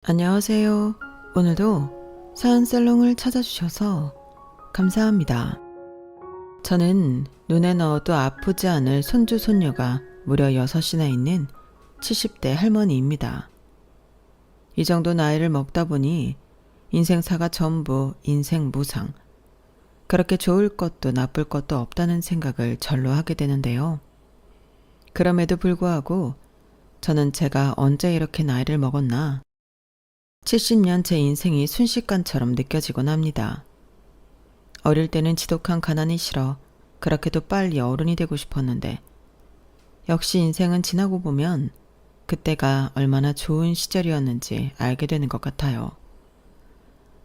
안녕하세요. 오늘도 사연살롱을 찾아주셔서 감사합니다. 저는 눈에 넣어도 아프지 않을 손주 손녀가 무려 6이나 있는 70대 할머니입니다. 이 정도 나이를 먹다 보니 인생사가 전부 인생 무상, 그렇게 좋을 것도 나쁠 것도 없다는 생각을 절로 하게 되는데요. 그럼에도 불구하고 저는 제가 언제 이렇게 나이를 먹었나 70년 제 인생이 순식간처럼 느껴지곤 합니다. 어릴 때는 지독한 가난이 싫어 그렇게도 빨리 어른이 되고 싶었는데 역시 인생은 지나고 보면 그때가 얼마나 좋은 시절이었는지 알게 되는 것 같아요.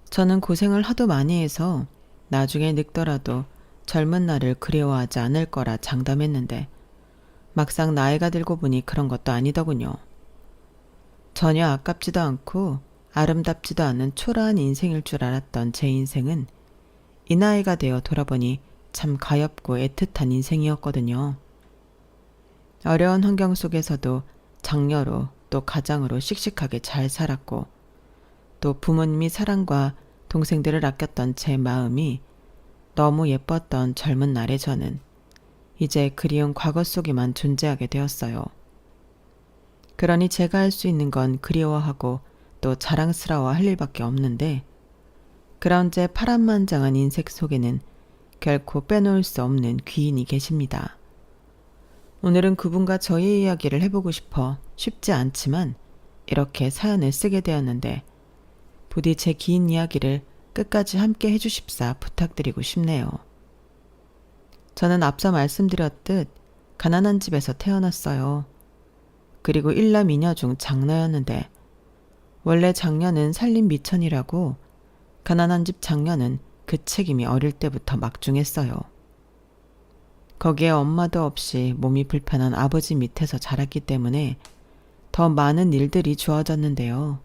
저는 고생을 하도 많이 해서 나중에 늙더라도 젊은 날을 그리워하지 않을 거라 장담했는데 막상 나이가 들고 보니 그런 것도 아니더군요. 전혀 아깝지도 않고 아름답지도 않은 초라한 인생일 줄 알았던 제 인생은 이 나이가 되어 돌아보니 참 가엾고 애틋한 인생이었거든요. 어려운 환경 속에서도 장녀로 또 가장으로 씩씩하게 잘 살았고 또 부모님이 사랑과 동생들을 아꼈던 제 마음이 너무 예뻤던 젊은 날의 저는 이제 그리운 과거 속에만 존재하게 되었어요. 그러니 제가 할 수 있는 건 그리워하고 또 자랑스러워할 일밖에 없는데 그런 제 파란만장한 인생 속에는 결코 빼놓을 수 없는 귀인이 계십니다. 오늘은 그분과 저의 이야기를 해보고 싶어 쉽지 않지만 이렇게 사연을 쓰게 되었는데 부디 제 긴 이야기를 끝까지 함께 해주십사 부탁드리고 싶네요. 저는 앞서 말씀드렸듯 가난한 집에서 태어났어요. 그리고 일남 이녀 중 장녀였는데 원래 장녀는 살림 미천이라고 가난한 집 장녀는 그 책임이 어릴 때부터 막중했어요. 거기에 엄마도 없이 몸이 불편한 아버지 밑에서 자랐기 때문에 더 많은 일들이 주어졌는데요.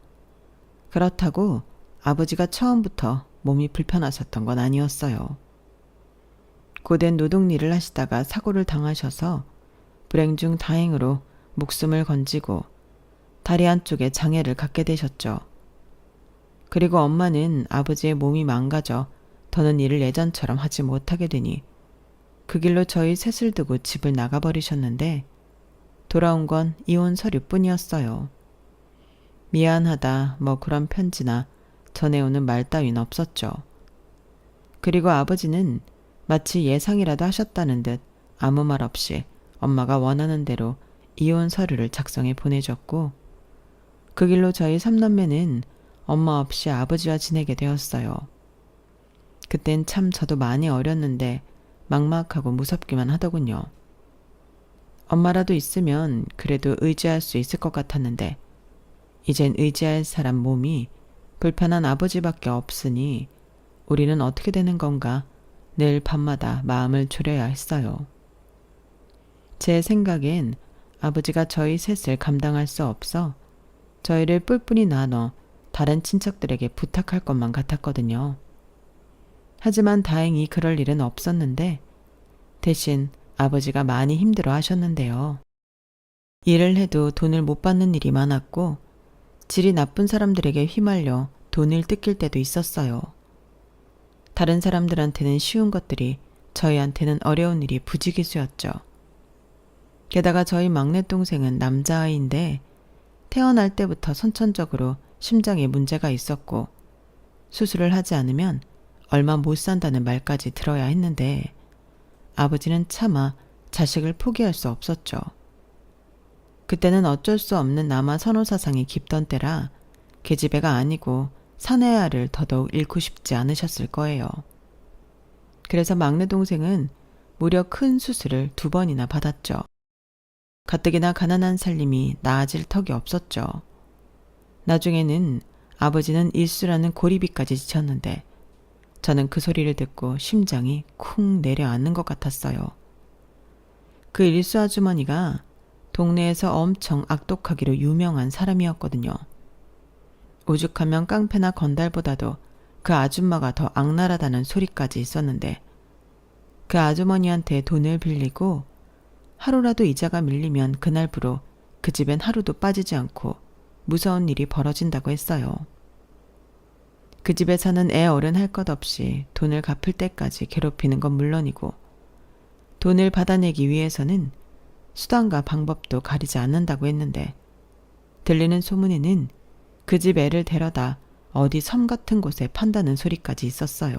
그렇다고 아버지가 처음부터 몸이 불편하셨던 건 아니었어요. 고된 노동일을 하시다가 사고를 당하셔서 불행 중 다행으로 목숨을 건지고 다리 한쪽에 장애를 갖게 되셨죠. 그리고 엄마는 아버지의 몸이 망가져 더는 일을 예전처럼 하지 못하게 되니 그 길로 저희 셋을 두고 집을 나가버리셨는데 돌아온 건 이혼 서류뿐이었어요. 미안하다 뭐 그런 편지나 전해오는 말 따윈 없었죠. 그리고 아버지는 마치 예상이라도 하셨다는 듯 아무 말 없이 엄마가 원하는 대로 이혼 서류를 작성해 보내줬고 그 길로 저희 3남매는 엄마 없이 아버지와 지내게 되었어요. 그땐 참 저도 많이 어렸는데 막막하고 무섭기만 하더군요. 엄마라도 있으면 그래도 의지할 수 있을 것 같았는데 이젠 의지할 사람 몸이 불편한 아버지밖에 없으니 우리는 어떻게 되는 건가 늘 밤마다 마음을 졸여야 했어요. 제 생각엔 아버지가 저희 셋을 감당할 수 없어 저희를 뿔뿔이 나눠 다른 친척들에게 부탁할 것만 같았거든요. 하지만 다행히 그럴 일은 없었는데 대신 아버지가 많이 힘들어 하셨는데요. 일을 해도 돈을 못 받는 일이 많았고 질이 나쁜 사람들에게 휘말려 돈을 뜯길 때도 있었어요. 다른 사람들한테는 쉬운 것들이 저희한테는 어려운 일이 부지기수였죠. 게다가 저희 막내 동생은 남자아이인데 태어날 때부터 선천적으로 심장에 문제가 있었고 수술을 하지 않으면 얼마 못 산다는 말까지 들어야 했는데 아버지는 차마 자식을 포기할 수 없었죠. 그때는 어쩔 수 없는 남아 선호사상이 깊던 때라 계집애가 아니고 사내아를 더더욱 잃고 싶지 않으셨을 거예요. 그래서 막내 동생은 무려 큰 수술을 2번이나 받았죠. 가뜩이나 가난한 살림이 나아질 턱이 없었죠. 나중에는 아버지는 일수라는 고리비까지 지쳤는데 저는 그 소리를 듣고 심장이 쿵 내려앉는 것 같았어요. 그 일수 아주머니가 동네에서 엄청 악독하기로 유명한 사람이었거든요. 오죽하면 깡패나 건달보다도 그 아줌마가 더 악랄하다는 소리까지 있었는데 그 아주머니한테 돈을 빌리고 하루라도 이자가 밀리면 그날부로 그 집엔 하루도 빠지지 않고 무서운 일이 벌어진다고 했어요. 그 집에 사는 애 어른 할 것 없이 돈을 갚을 때까지 괴롭히는 건 물론이고 돈을 받아내기 위해서는 수단과 방법도 가리지 않는다고 했는데 들리는 소문에는 그 집 애를 데려다 어디 섬 같은 곳에 판다는 소리까지 있었어요.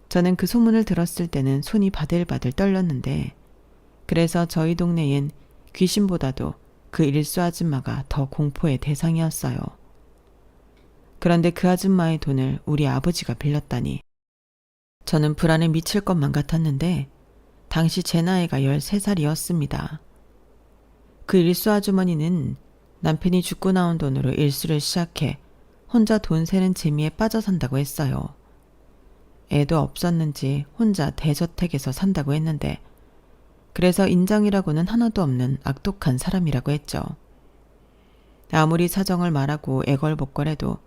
저는 그 소문을 들었을 때는 손이 바들바들 떨렸는데 그래서 저희 동네엔 귀신보다도 그 일수 아줌마가 더 공포의 대상이었어요. 그런데 그 아줌마의 돈을 우리 아버지가 빌렸다니 저는 불안에 미칠 것만 같았는데 당시 제 나이가 13살이었습니다. 그 일수 아주머니는 남편이 죽고 나온 돈으로 일수를 시작해 혼자 돈 세는 재미에 빠져 산다고 했어요. 애도 없었는지 혼자 대저택에서 산다고 했는데 그래서 인정이라고는 하나도 없는 악독한 사람이라고 했죠. 아무리 사정을 말하고 애걸복걸해도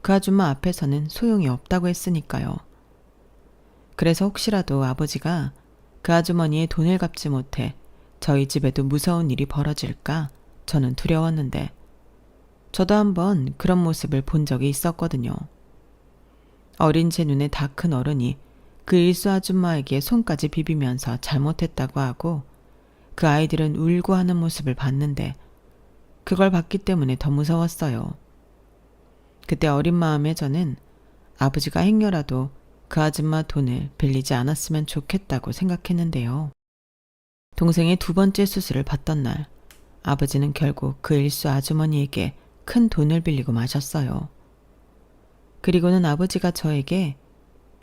그 아줌마 앞에서는 소용이 없다고 했으니까요. 그래서 혹시라도 아버지가 그 아주머니의 돈을 갚지 못해 저희 집에도 무서운 일이 벌어질까 저는 두려웠는데 저도 한번 그런 모습을 본 적이 있었거든요. 어린 제 눈에 다 큰 어른이 그 일수 아줌마에게 손까지 비비면서 잘못했다고 하고 그 아이들은 울고 하는 모습을 봤는데 그걸 봤기 때문에 더 무서웠어요. 그때 어린 마음에 저는 아버지가 행여라도 그 아줌마 돈을 빌리지 않았으면 좋겠다고 생각했는데요. 동생의 2번째 수술을 받던 날 아버지는 결국 그 일수 아주머니에게 큰 돈을 빌리고 마셨어요. 그리고는 아버지가 저에게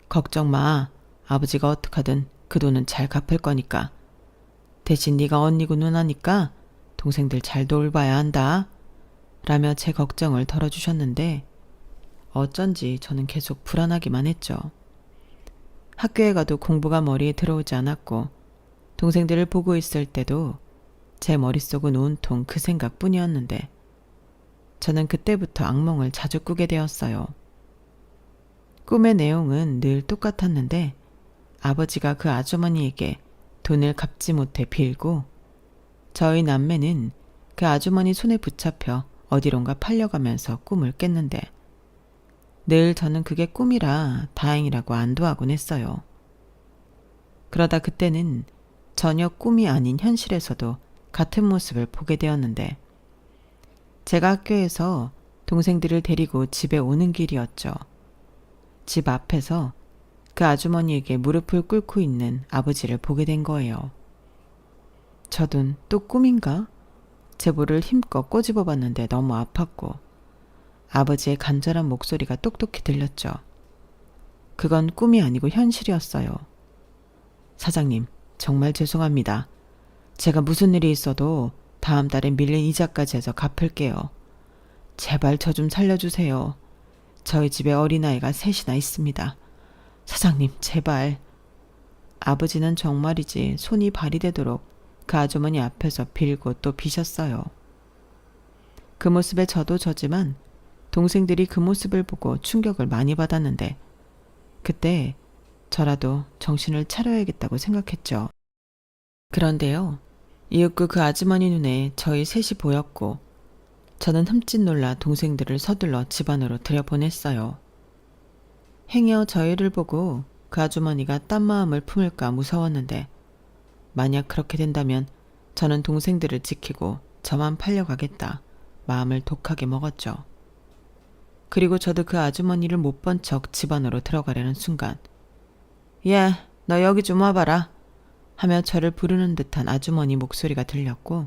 걱정 마. 아버지가 어떡하든 그 돈은 잘 갚을 거니까. 대신 네가 언니고 누나니까 동생들 잘 돌봐야 한다. 라며 제 걱정을 덜어주셨는데 어쩐지 저는 계속 불안하기만 했죠. 학교에 가도 공부가 머리에 들어오지 않았고 동생들을 보고 있을 때도 제 머릿속은 온통 그 생각뿐이었는데 저는 그때부터 악몽을 자주 꾸게 되었어요. 꿈의 내용은 늘 똑같았는데 아버지가 그 아주머니에게 돈을 갚지 못해 빌고 저희 남매는 그 아주머니 손에 붙잡혀 어디론가 팔려가면서 꿈을 깼는데 늘 저는 그게 꿈이라 다행이라고 안도하곤 했어요. 그러다 그때는 전혀 꿈이 아닌 현실에서도 같은 모습을 보게 되었는데 제가 학교에서 동생들을 데리고 집에 오는 길이었죠. 집 앞에서 그 아주머니에게 무릎을 꿇고 있는 아버지를 보게 된 거예요. 저든 또 꿈인가? 제 볼을 힘껏 꼬집어 봤는데 너무 아팠고 아버지의 간절한 목소리가 똑똑히 들렸죠. 그건 꿈이 아니고 현실이었어요. 사장님, 정말 죄송합니다. 제가 무슨 일이 있어도 다음 달에 밀린 이자까지 해서 갚을게요. 제발 저 좀 살려주세요. 저희 집에 어린아이가 3이나 있습니다. 사장님, 제발. 아버지는 정말이지 손이 발이 되도록 그 아주머니 앞에서 빌고 또 비셨어요. 그 모습에 저도 저지만 동생들이 그 모습을 보고 충격을 많이 받았는데 그때 저라도 정신을 차려야겠다고 생각했죠. 그런데요. 이윽고 그 아주머니 눈에 저희 3이 보였고 저는 흠칫 놀라 동생들을 서둘러 집 안으로 들여보냈어요. 행여 저희를 보고 그 아주머니가 딴 마음을 품을까 무서웠는데 만약 그렇게 된다면 저는 동생들을 지키고 저만 팔려가겠다 마음을 독하게 먹었죠. 그리고 저도 그 아주머니를 못 본 척 집 안으로 들어가려는 순간 예, 너 여기 좀 와봐라 하며 저를 부르는 듯한 아주머니 목소리가 들렸고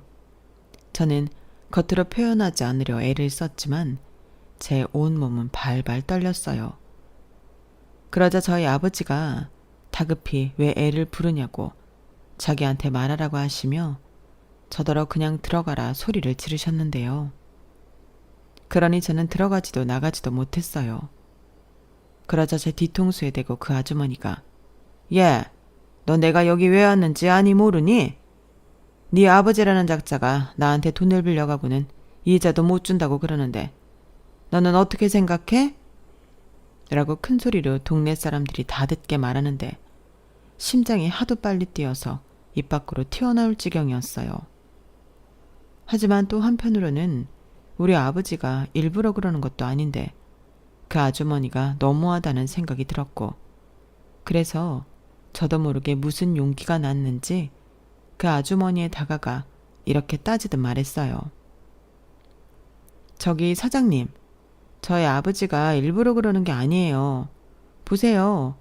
저는 겉으로 표현하지 않으려 애를 썼지만 제 온몸은 발발 떨렸어요. 그러자 저희 아버지가 다급히 왜 애를 부르냐고 자기한테 말하라고 하시며 저더러 그냥 들어가라 소리를 지르셨는데요. 그러니 저는 들어가지도 나가지도 못했어요. 그러자 제 뒤통수에 대고 그 아주머니가 예, 너 내가 여기 왜 왔는지 아니 모르니? 네 아버지라는 작자가 나한테 돈을 빌려가고는 이자도 못 준다고 그러는데 너는 어떻게 생각해? 라고 큰 소리로 동네 사람들이 다 듣게 말하는데 심장이 하도 빨리 뛰어서 입 밖으로 튀어나올 지경이었어요. 하지만 또 한편으로는 우리 아버지가 일부러 그러는 것도 아닌데 그 아주머니가 너무하다는 생각이 들었고, 그래서 저도 모르게 무슨 용기가 났는지 그 아주머니에 다가가 이렇게 따지듯 말했어요. 저기 사장님, 저희 아버지가 일부러 그러는 게 아니에요. 보세요.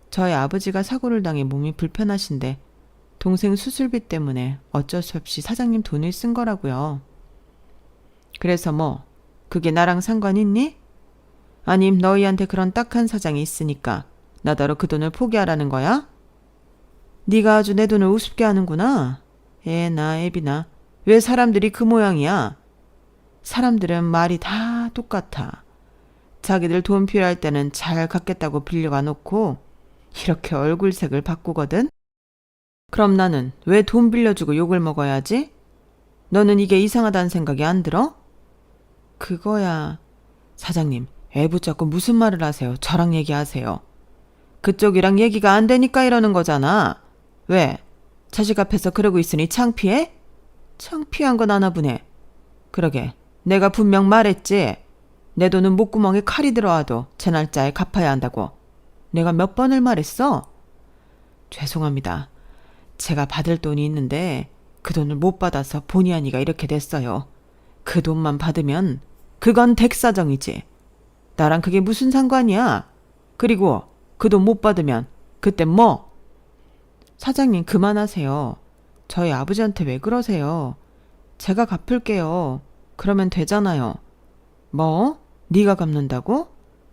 저희 아버지가 사고를 당해 몸이 불편하신데 동생 수술비 때문에 어쩔 수 없이 사장님 돈을 쓴 거라고요. 그래서 뭐 그게 나랑 상관 있니? 아님 너희한테 그런 딱한 사장이 있으니까 나더러 그 돈을 포기하라는 거야? 네가 아주 내 돈을 우습게 하는구나. 애나 애비나 왜 사람들이 그 모양이야? 사람들은 말이 다 똑같아. 자기들 돈 필요할 때는 잘 갚겠다고 빌려가 놓고 이렇게 얼굴색을 바꾸거든? 그럼 나는 왜 돈 빌려주고 욕을 먹어야지? 너는 이게 이상하다는 생각이 안 들어? 그거야. 사장님, 애 붙잡고 무슨 말을 하세요? 저랑 얘기하세요. 그쪽이랑 얘기가 안 되니까 이러는 거잖아. 왜? 자식 앞에서 그러고 있으니 창피해? 창피한 건 아나 보네. 그러게, 내가 분명 말했지. 내 돈은 목구멍에 칼이 들어와도 제 날짜에 갚아야 한다고. 내가 몇 번을 말했어? 죄송합니다. 제가 받을 돈이 있는데 그 돈을 못 받아서 본의 아니가 이렇게 됐어요. 그 돈만 받으면 그건 댁사정이지. 나랑 그게 무슨 상관이야? 그리고 그 돈 못 받으면 그때 뭐? 사장님 그만하세요. 저희 아버지한테 왜 그러세요? 제가 갚을게요. 그러면 되잖아요. 뭐? 네가 갚는다고?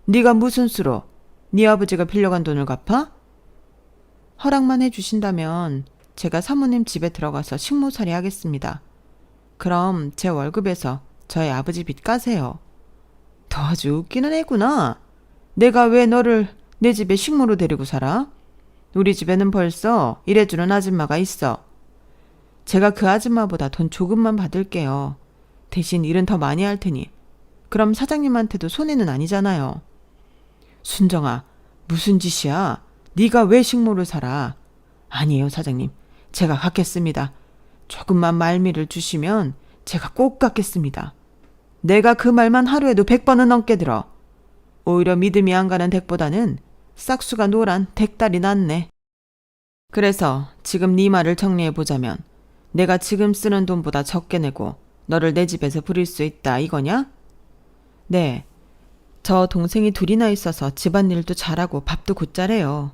네가 무슨 수로? 네 아버지가 빌려간 돈을 갚아? 허락만 해주신다면 제가 사모님 집에 들어가서 식모살이 하겠습니다. 그럼 제 월급에서 저희 아버지 빚 까세요. 너 아주 웃기는 애구나. 내가 왜 너를 내 집에 식모로 데리고 살아? 우리 집에는 벌써 일해주는 아줌마가 있어. 제가 그 아줌마보다 돈 조금만 받을게요. 대신 일은 더 많이 할 테니. 그럼 사장님한테도 손해는 아니잖아요. 순정아, 무슨 짓이야? 네가 왜 식모를 살아? 아니에요, 사장님. 제가 갚겠습니다. 조금만 말미를 주시면 제가 꼭 갚겠습니다. 내가 그 말만 하루에도 100번은 넘게 들어. 오히려 믿음이 안 가는 댁보다는 싹수가 노란 댁딸이 낫네. 그래서 지금 네 말을 정리해보자면 내가 지금 쓰는 돈보다 적게 내고 너를 내 집에서 부릴 수 있다 이거냐? 네. 저 동생이 둘이나 있어서 집안일도 잘하고 밥도 곧잘해요.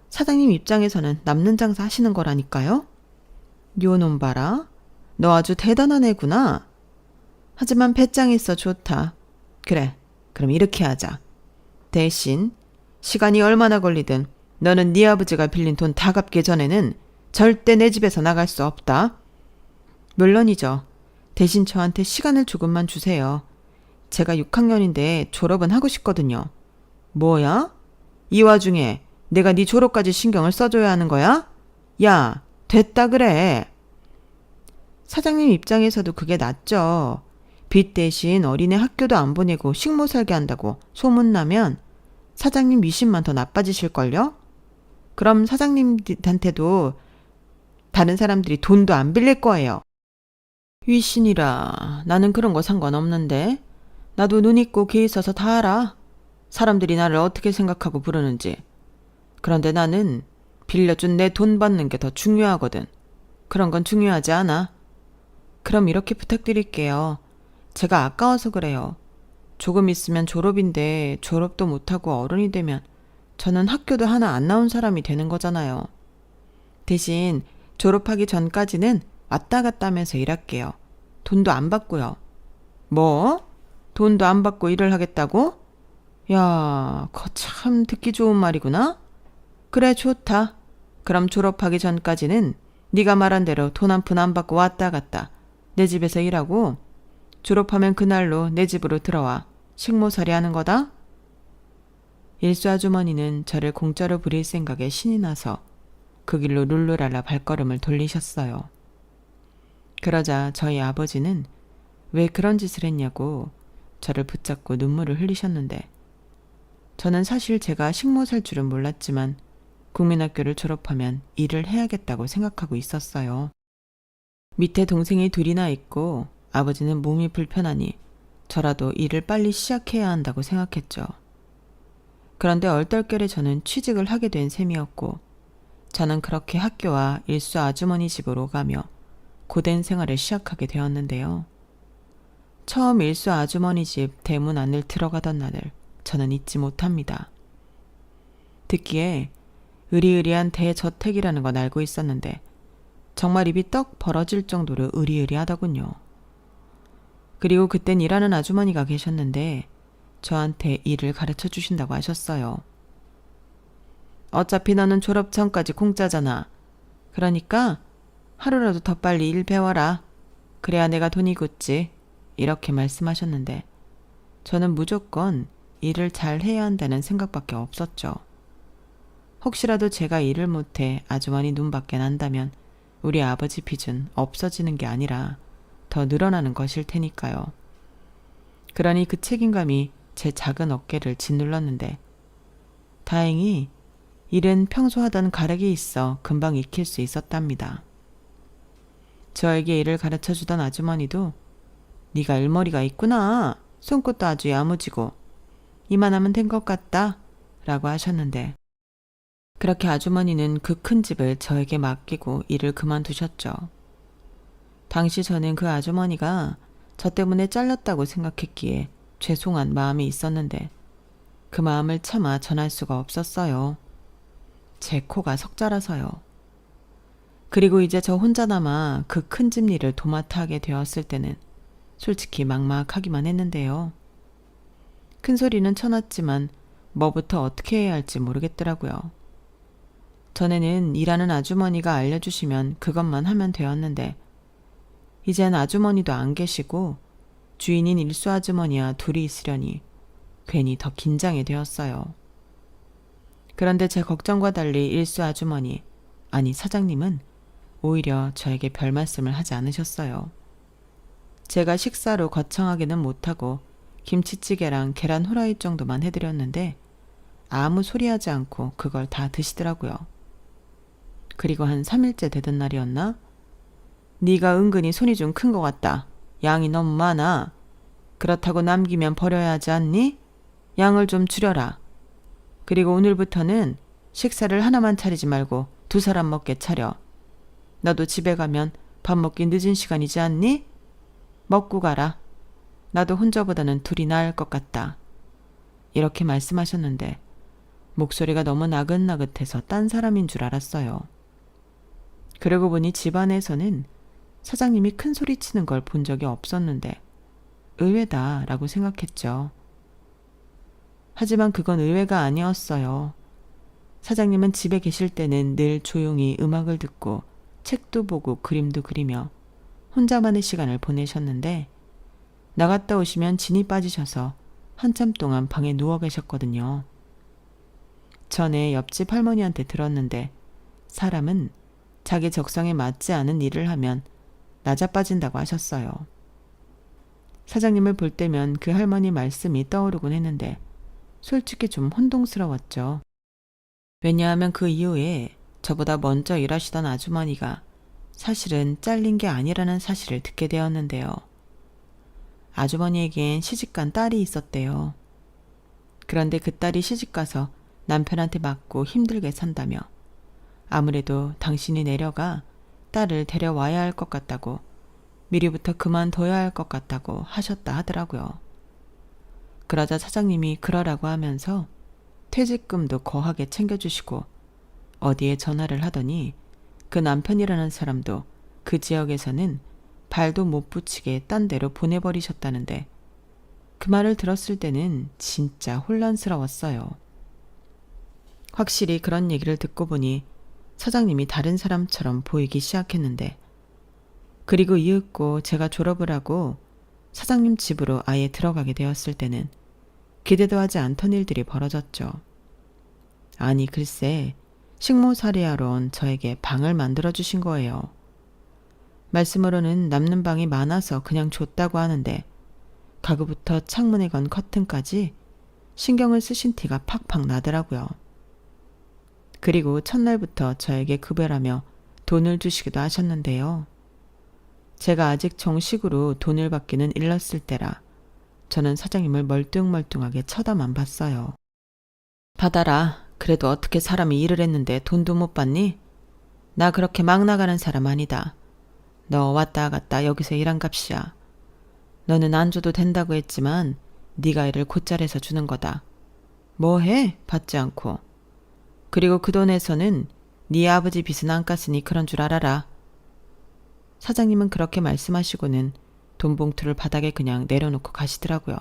사장님 입장에서는 남는 장사 하시는 거라니까요. 요놈 봐라. 너 아주 대단한 애구나. 하지만 배짱이 있어 좋다. 그래, 그럼 이렇게 하자. 대신 시간이 얼마나 걸리든 너는 네 아버지가 빌린 돈 다 갚기 전에는 절대 내 집에서 나갈 수 없다. 물론이죠. 대신 저한테 시간을 조금만 주세요. 제가 6학년인데 졸업은 하고 싶거든요. 뭐야? 이 와중에 내가 네 졸업까지 신경을 써줘야 하는 거야? 야, 됐다 그래. 사장님 입장에서도 그게 낫죠. 빚 대신 어린애 학교도 안 보내고 식모 살게 한다고 소문나면 사장님 위신만 더 나빠지실걸요? 그럼 사장님한테도 다른 사람들이 돈도 안 빌릴 거예요. 위신이라 나는 그런 거 상관없는데. 나도 눈 있고 귀 있어서 다 알아. 사람들이 나를 어떻게 생각하고 부르는지. 그런데 나는 빌려준 내 돈 받는 게 더 중요하거든. 그런 건 중요하지 않아. 그럼 이렇게 부탁드릴게요. 제가 아까워서 그래요. 조금 있으면 졸업인데 졸업도 못하고 어른이 되면 저는 학교도 하나 안 나온 사람이 되는 거잖아요. 대신 졸업하기 전까지는 왔다 갔다 하면서 일할게요. 돈도 안 받고요. 뭐? 돈도 안 받고 일을 하겠다고? 야, 그거 참 듣기 좋은 말이구나. 그래, 좋다. 그럼 졸업하기 전까지는 네가 말한 대로 돈 한 푼 안 받고 왔다 갔다 내 집에서 일하고 졸업하면 그날로 내 집으로 들어와 식모살이 하는 거다. 일수 아주머니는 저를 공짜로 부릴 생각에 신이 나서 그 길로 룰루랄라 발걸음을 돌리셨어요. 그러자 저희 아버지는 왜 그런 짓을 했냐고 저를 붙잡고 눈물을 흘리셨는데, 저는 사실 제가 식모 살 줄은 몰랐지만 국민학교를 졸업하면 일을 해야겠다고 생각하고 있었어요. 밑에 동생이 둘이나 있고 아버지는 몸이 불편하니 저라도 일을 빨리 시작해야 한다고 생각했죠. 그런데 얼떨결에 저는 취직을 하게 된 셈이었고 저는 그렇게 학교와 일수 아주머니 집으로 가며 고된 생활을 시작하게 되었는데요. 처음 일수 아주머니 집 대문 안을 들어가던 날을 저는 잊지 못합니다. 듣기에 으리으리한 대저택이라는 건 알고 있었는데 정말 입이 떡 벌어질 정도로 으리으리하더군요. 그리고 그땐 일하는 아주머니가 계셨는데 저한테 일을 가르쳐 주신다고 하셨어요. 어차피 너는 졸업 전까지 공짜잖아. 그러니까 하루라도 더 빨리 일 배워라. 그래야 내가 돈이 굳지. 이렇게 말씀하셨는데 저는 무조건 일을 잘 해야 한다는 생각밖에 없었죠. 혹시라도 제가 일을 못해 아주머니 눈밖에 난다면 우리 아버지 빚은 없어지는 게 아니라 더 늘어나는 것일 테니까요. 그러니 그 책임감이 제 작은 어깨를 짓눌렀는데 다행히 일은 평소 하던 가락이 있어 금방 익힐 수 있었답니다. 저에게 일을 가르쳐주던 아주머니도 네가 일머리가 있구나. 손끝도 아주 야무지고 이만하면 된 것 같다 라고 하셨는데 그렇게 아주머니는 그 큰 집을 저에게 맡기고 일을 그만두셨죠. 당시 저는 그 아주머니가 저 때문에 잘렸다고 생각했기에 죄송한 마음이 있었는데 그 마음을 차마 전할 수가 없었어요. 제 코가 석자라서요. 그리고 이제 저 혼자 남아 그 큰 집 일을 도맡아 하게 되었을 때는 솔직히 막막하기만 했는데요. 큰 소리는 쳐놨지만 뭐부터 어떻게 해야 할지 모르겠더라고요. 전에는 일하는 아주머니가 알려주시면 그것만 하면 되었는데 이젠 아주머니도 안 계시고 주인인 일수 아주머니와 둘이 있으려니 괜히 더 긴장이 되었어요. 그런데 제 걱정과 달리 일수 아주머니, 아니 사장님은 오히려 저에게 별 말씀을 하지 않으셨어요. 제가 식사로 거창하게는 못하고 김치찌개랑 계란 후라이 정도만 해드렸는데 아무 소리하지 않고 그걸 다 드시더라고요. 그리고 한 3일째 되던 날이었나? 네가 은근히 손이 좀 큰 것 같다. 양이 너무 많아. 그렇다고 남기면 버려야 하지 않니? 양을 좀 줄여라. 그리고 오늘부터는 식사를 하나만 차리지 말고 2사람 먹게 차려. 너도 집에 가면 밥 먹기 늦은 시간이지 않니? 먹고 가라. 나도 혼자보다는 둘이 나을 것 같다. 이렇게 말씀하셨는데 목소리가 너무 나긋나긋해서 딴 사람인 줄 알았어요. 그러고 보니 집안에서는 사장님이 큰 소리 치는 걸 본 적이 없었는데 의외다라고 생각했죠. 하지만 그건 의외가 아니었어요. 사장님은 집에 계실 때는 늘 조용히 음악을 듣고 책도 보고 그림도 그리며 혼자만의 시간을 보내셨는데 나갔다 오시면 진이 빠지셔서 한참 동안 방에 누워 계셨거든요. 전에 옆집 할머니한테 들었는데 사람은 자기 적성에 맞지 않은 일을 하면 낮아빠진다고 하셨어요. 사장님을 볼 때면 그 할머니 말씀이 떠오르곤 했는데 솔직히 좀 혼동스러웠죠. 왜냐하면 그 이후에 저보다 먼저 일하시던 아주머니가 사실은 잘린 게 아니라는 사실을 듣게 되었는데요. 아주머니에겐 시집간 딸이 있었대요. 그런데 그 딸이 시집가서 남편한테 맞고 힘들게 산다며 아무래도 당신이 내려가 딸을 데려와야 할 것 같다고 미리부터 그만둬야 할 것 같다고 하셨다 하더라고요. 그러자 사장님이 그러라고 하면서 퇴직금도 거하게 챙겨주시고 어디에 전화를 하더니 그 남편이라는 사람도 그 지역에서는 발도 못 붙이게 딴 데로 보내버리셨다는데 그 말을 들었을 때는 진짜 혼란스러웠어요. 확실히 그런 얘기를 듣고 보니 사장님이 다른 사람처럼 보이기 시작했는데 그리고 이윽고 제가 졸업을 하고 사장님 집으로 아예 들어가게 되었을 때는 기대도 하지 않던 일들이 벌어졌죠. 아니 글쎄 식모살이하러 온 저에게 방을 만들어주신 거예요. 말씀으로는 남는 방이 많아서 그냥 줬다고 하는데 가구부터 창문에 건 커튼까지 신경을 쓰신 티가 팍팍 나더라고요. 그리고 첫날부터 저에게 급여라며 돈을 주시기도 하셨는데요. 제가 아직 정식으로 돈을 받기는 일렀을 때라 저는 사장님을 멀뚱멀뚱하게 쳐다만 봤어요. 받아라. 그래도 어떻게 사람이 일을 했는데 돈도 못 받니? 나 그렇게 막 나가는 사람 아니다. 너 왔다 갔다 여기서 일한 값이야. 너는 안 줘도 된다고 했지만 네가 일을 곧잘 해서 주는 거다. 뭐 해? 받지 않고. 그리고 그 돈에서는 네 아버지 빚은 안 깠으니 그런 줄 알아라. 사장님은 그렇게 말씀하시고는 돈 봉투를 바닥에 그냥 내려놓고 가시더라고요.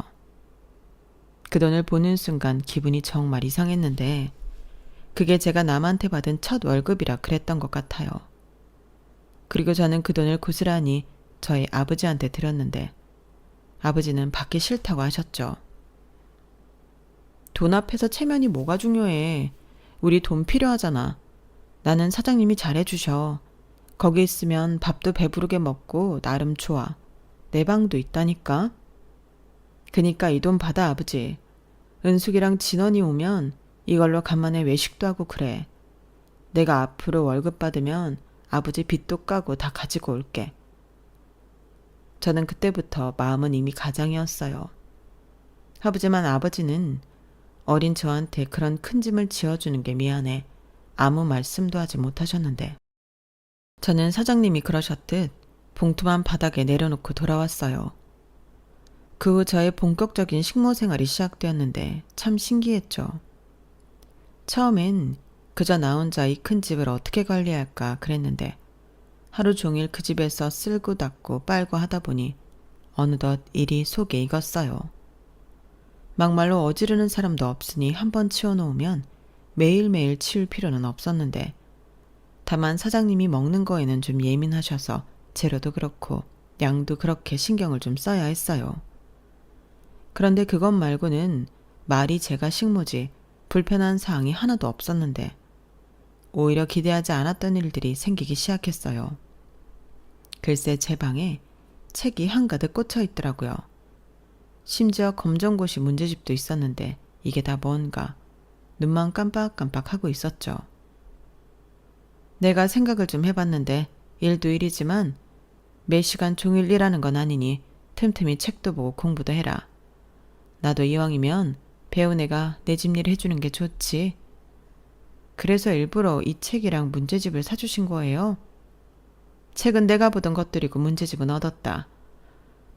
그 돈을 보는 순간 기분이 정말 이상했는데 그게 제가 남한테 받은 첫 월급이라 그랬던 것 같아요. 그리고 저는 그 돈을 고스란히 저희 아버지한테 드렸는데 아버지는 받기 싫다고 하셨죠. 돈 앞에서 체면이 뭐가 중요해. 우리 돈 필요하잖아. 나는 사장님이 잘해주셔. 거기 있으면 밥도 배부르게 먹고 나름 좋아. 내 방도 있다니까. 그니까 이 돈 받아 아버지. 은숙이랑 진원이 오면 이걸로 간만에 외식도 하고 그래. 내가 앞으로 월급 받으면 아버지 빚도 까고 다 가지고 올게. 저는 그때부터 마음은 이미 가장이었어요. 하지만 아버지는 어린 저한테 그런 큰 짐을 지어주는 게 미안해 아무 말씀도 하지 못하셨는데 저는 사장님이 그러셨듯 봉투만 바닥에 내려놓고 돌아왔어요. 그 후 저의 본격적인 식모 생활이 시작되었는데 참 신기했죠. 처음엔 그저 나 혼자 이 큰 집을 어떻게 관리할까 그랬는데 하루 종일 그 집에서 쓸고 닦고 빨고 하다 보니 어느덧 일이 속에 익었어요. 막말로 어지르는 사람도 없으니 한번 치워놓으면 매일매일 치울 필요는 없었는데 다만 사장님이 먹는 거에는 좀 예민하셔서 재료도 그렇고 양도 그렇게 신경을 좀 써야 했어요. 그런데 그것 말고는 말이 제가 식모지 불편한 사항이 하나도 없었는데 오히려 기대하지 않았던 일들이 생기기 시작했어요. 글쎄 제 방에 책이 한가득 꽂혀 있더라고요. 심지어 검정고시 문제집도 있었는데 이게 다 뭔가 눈만 깜빡깜빡 하고 있었죠. 내가 생각을 좀 해봤는데 일도 일이지만 매 시간 종일 일하는 건 아니니 틈틈이 책도 보고 공부도 해라. 나도 이왕이면 배운 애가 내 집 일 해주는 게 좋지. 그래서 일부러 이 책이랑 문제집을 사주신 거예요. 책은 내가 보던 것들이고 문제집은 얻었다.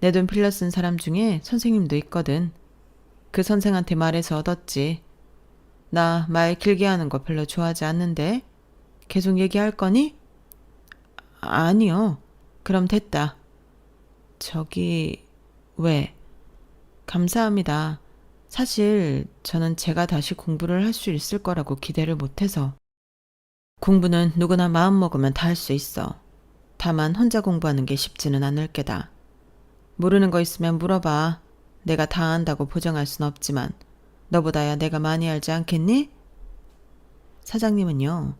내 돈 빌려 쓴 사람 중에 선생님도 있거든. 그 선생한테 말해서 얻었지. 나 말 길게 하는 거 별로 좋아하지 않는데 계속 얘기할 거니? 아니요. 그럼 됐다. 저기 왜? 감사합니다. 사실 저는 제가 다시 공부를 할 수 있을 거라고 기대를 못해서. 공부는 누구나 마음 먹으면 다 할 수 있어. 다만 혼자 공부하는 게 쉽지는 않을 게다. 모르는 거 있으면 물어봐. 내가 다 안다고 보장할 순 없지만 너보다야 내가 많이 알지 않겠니? 사장님은요.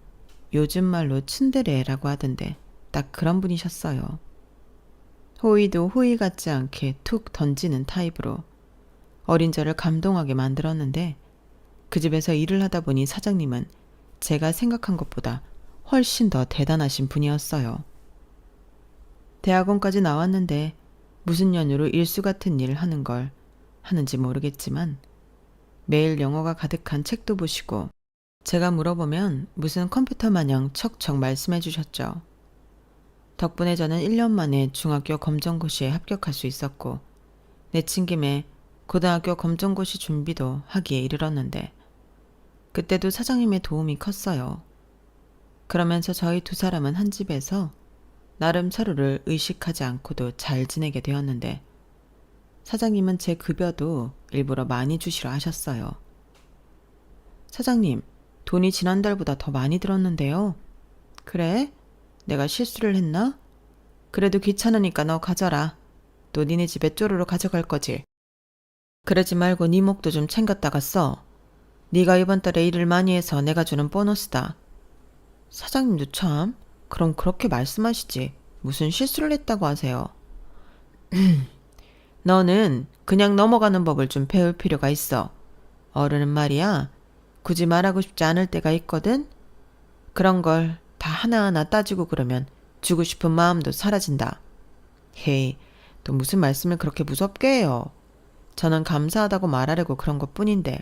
요즘 말로 츤데레라고 하던데 딱 그런 분이셨어요. 호의도 호의 같지 않게 툭 던지는 타입으로 어린 저를 감동하게 만들었는데 그 집에서 일을 하다 보니 사장님은 제가 생각한 것보다 훨씬 더 대단하신 분이었어요. 대학원까지 나왔는데 무슨 연유로 일수 같은 일을 하는 걸 하는지 모르겠지만 매일 영어가 가득한 책도 보시고 제가 물어보면 무슨 컴퓨터 마냥 척척 말씀해 주셨죠. 덕분에 저는 1년 만에 중학교 검정고시에 합격할 수 있었고 내친 김에 고등학교 검정고시 준비도 하기에 이르렀는데 그때도 사장님의 도움이 컸어요. 그러면서 저희 두 사람은 한 집에서 나름 서로를 의식하지 않고도 잘 지내게 되었는데 사장님은 제 급여도 일부러 많이 주시려 하셨어요. 사장님, 돈이 지난달보다 더 많이 들었는데요. 그래? 내가 실수를 했나? 그래도 귀찮으니까 너 가져라. 또 니네 집에 쪼르르 가져갈 거지. 그러지 말고 네 목도 좀 챙겼다가 써. 네가 이번 달에 일을 많이 해서 내가 주는 보너스다. 사장님도 참, 그럼 그렇게 말씀하시지. 무슨 실수를 했다고 하세요. 너는 그냥 넘어가는 법을 좀 배울 필요가 있어. 어른은 말이야. 굳이 말하고 싶지 않을 때가 있거든. 그런 걸 다 하나하나 따지고 그러면 주고 싶은 마음도 사라진다. 헤이, 또 무슨 말씀을 그렇게 무섭게 해요. 저는 감사하다고 말하려고 그런 것뿐인데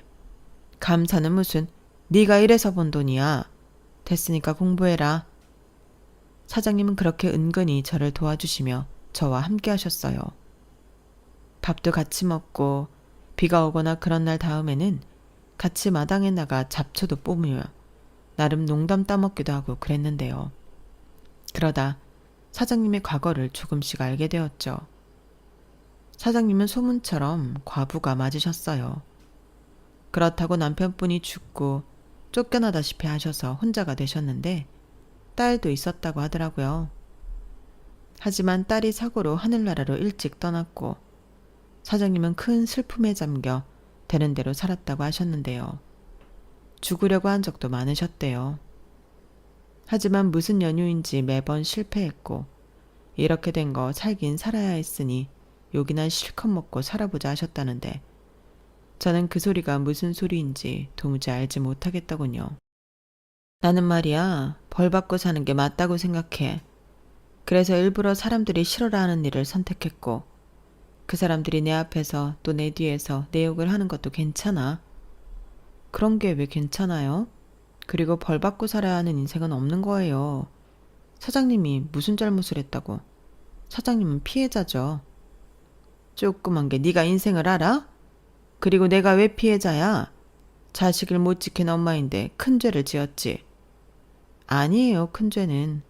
감사는 무슨 네가 이래서 번 돈이야. 됐으니까 공부해라. 사장님은 그렇게 은근히 저를 도와주시며 저와 함께 하셨어요. 밥도 같이 먹고 비가 오거나 그런 날 다음에는 같이 마당에 나가 잡초도 뽑으며 나름 농담 따먹기도 하고 그랬는데요. 그러다 사장님의 과거를 조금씩 알게 되었죠. 사장님은 소문처럼 과부가 맞으셨어요. 그렇다고 남편분이 죽고 쫓겨나다시피 하셔서 혼자가 되셨는데 딸도 있었다고 하더라고요. 하지만 딸이 사고로 하늘나라로 일찍 떠났고 사장님은 큰 슬픔에 잠겨 되는 대로 살았다고 하셨는데요. 죽으려고 한 적도 많으셨대요. 하지만 무슨 연유인지 매번 실패했고 이렇게 된 거 살긴 살아야 했으니 욕이나 실컷 먹고 살아보자 하셨다는데 저는 그 소리가 무슨 소리인지 도무지 알지 못하겠더군요. 나는 말이야 벌 받고 사는 게 맞다고 생각해. 그래서 일부러 사람들이 싫어라 하는 일을 선택했고 그 사람들이 내 앞에서 또 내 뒤에서 내 욕을 하는 것도 괜찮아. 그런 게 왜 괜찮아요? 그리고 벌 받고 살아야 하는 인생은 없는 거예요. 사장님이 무슨 잘못을 했다고. 사장님은 피해자죠. 조그만 게 네가 인생을 알아? 그리고 내가 왜 피해자야? 자식을 못 지킨 엄마인데 큰 죄를 지었지. 아니에요, 큰 죄는.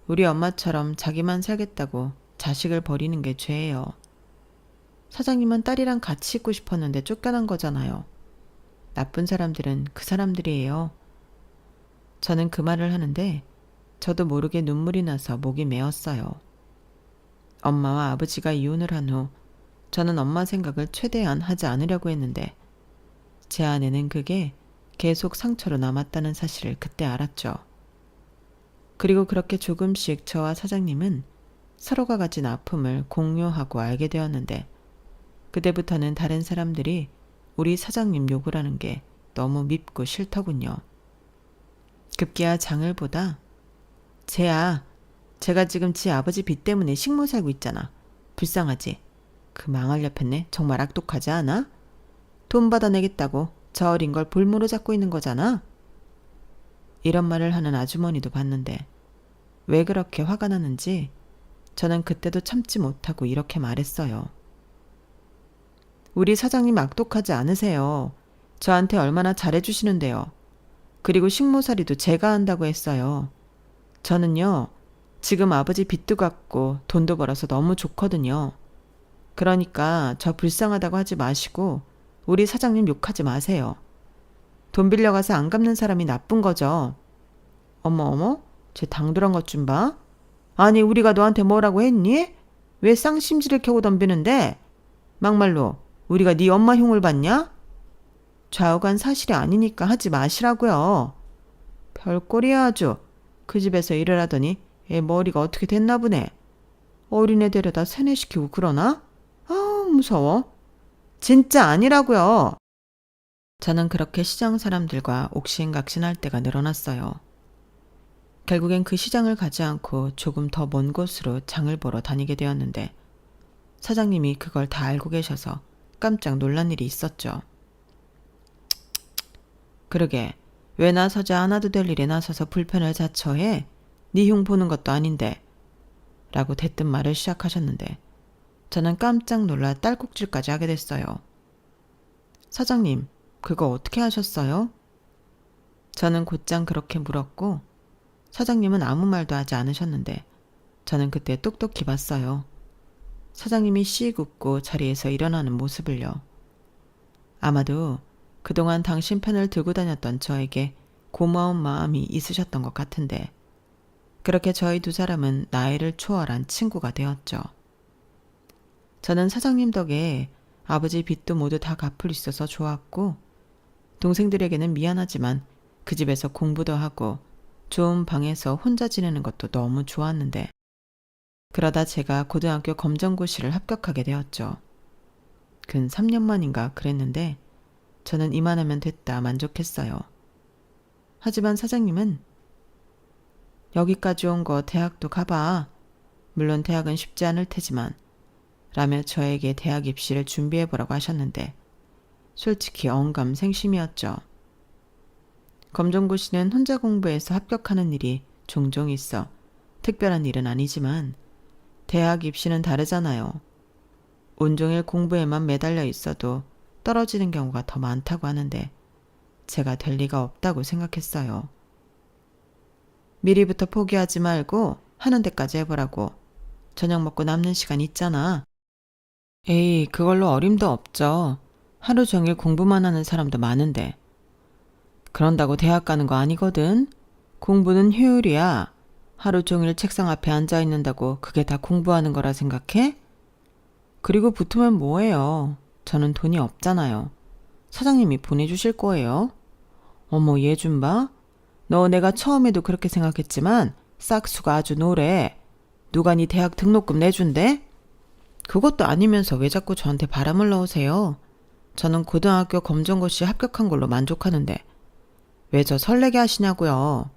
우리 엄마처럼 자기만 살겠다고 자식을 버리는 게 죄예요. 사장님은 딸이랑 같이 있고 싶었는데 쫓겨난 거잖아요. 나쁜 사람들은 그 사람들이에요. 저는 그 말을 하는데 저도 모르게 눈물이 나서 목이 메었어요. 엄마와 아버지가 이혼을 한 후 저는 엄마 생각을 최대한 하지 않으려고 했는데 제 안에는 그게 계속 상처로 남았다는 사실을 그때 알았죠. 그리고 그렇게 조금씩 저와 사장님은 서로가 가진 아픔을 공유하고 알게 되었는데 그때부터는 다른 사람들이 우리 사장님 욕을 하는 게 너무 밉고 싫더군요. 급기야 장을보다 쟤야, 제가 지금 지 아버지 빚 때문에 식모 살고 있잖아. 불쌍하지? 그 망할 옆했네. 정말 악독하지 않아? 돈 받아내겠다고 저 어린 걸 볼모로 잡고 있는 거잖아. 이런 말을 하는 아주머니도 봤는데 왜 그렇게 화가 나는지 저는 그때도 참지 못하고 이렇게 말했어요. 우리 사장님 악독하지 않으세요. 저한테 얼마나 잘해주시는데요. 그리고 식모살이도 제가 한다고 했어요. 저는요, 지금 아버지 빚도 갚고 돈도 벌어서 너무 좋거든요. 그러니까 저 불쌍하다고 하지 마시고 우리 사장님 욕하지 마세요. 돈 빌려가서 안 갚는 사람이 나쁜 거죠. 어머, 쟤 당돌한 것 좀 봐. 아니, 우리가 너한테 뭐라고 했니? 왜 쌍심지를 켜고 덤비는데? 막말로 우리가 네 엄마 흉을 봤냐? 좌우간 사실이 아니니까 하지 마시라고요. 별꼴이야 아주. 그 집에서 일을 하더니 애 머리가 어떻게 됐나 보네. 어린애 데려다 세뇌시키고 그러나? 아, 무서워. 진짜 아니라고요. 저는 그렇게 시장 사람들과 옥신각신할 때가 늘어났어요. 결국엔 그 시장을 가지 않고 조금 더 먼 곳으로 장을 보러 다니게 되었는데 사장님이 그걸 다 알고 계셔서 깜짝 놀란 일이 있었죠. 그러게 왜 나서지 않아도 될 일에 나서서 불편을 자처해? 네 흉 보는 것도 아닌데 라고 대뜸 말을 시작하셨는데 저는 깜짝 놀라 딸꾹질까지 하게 됐어요. 사장님, 그거 어떻게 하셨어요? 저는 곧장 그렇게 물었고 사장님은 아무 말도 하지 않으셨는데 저는 그때 똑똑히 봤어요. 사장님이 씩 웃고 자리에서 일어나는 모습을요. 아마도 그동안 당신 편을 들고 다녔던 저에게 고마운 마음이 있으셨던 것 같은데 그렇게 저희 두 사람은 나이를 초월한 친구가 되었죠. 저는 사장님 덕에 아버지 빚도 모두 다 갚을 수 있어서 좋았고 동생들에게는 미안하지만 그 집에서 공부도 하고 좋은 방에서 혼자 지내는 것도 너무 좋았는데 그러다 제가 고등학교 검정고시를 합격하게 되었죠. 근 3년 만인가 그랬는데 저는 이만하면 됐다 만족했어요. 하지만 사장님은 여기까지 온 거 대학도 가봐. 물론 대학은 쉽지 않을 테지만 라며 저에게 대학 입시를 준비해보라고 하셨는데 솔직히 언감생심이었죠. 검정고시는 혼자 공부해서 합격하는 일이 종종 있어 특별한 일은 아니지만 대학 입시는 다르잖아요. 온종일 공부에만 매달려 있어도 떨어지는 경우가 더 많다고 하는데 제가 될 리가 없다고 생각했어요. 미리부터 포기하지 말고 하는 데까지 해보라고. 저녁 먹고 남는 시간 있잖아. 에이, 그걸로 어림도 없죠. 하루 종일 공부만 하는 사람도 많은데. 그런다고 대학 가는 거 아니거든. 공부는 효율이야. 하루 종일 책상 앞에 앉아 있는다고 그게 다 공부하는 거라 생각해? 그리고 붙으면 뭐해요. 저는 돈이 없잖아요. 사장님이 보내주실 거예요. 어머, 얘 좀 봐. 너 내가 처음에도 그렇게 생각했지만 싹수가 아주 노래. 누가 네 대학 등록금 내준대? 그것도 아니면서 왜 자꾸 저한테 바람을 넣으세요? 저는 고등학교 검정고시 합격한 걸로 만족하는데 왜 저 설레게 하시냐고요.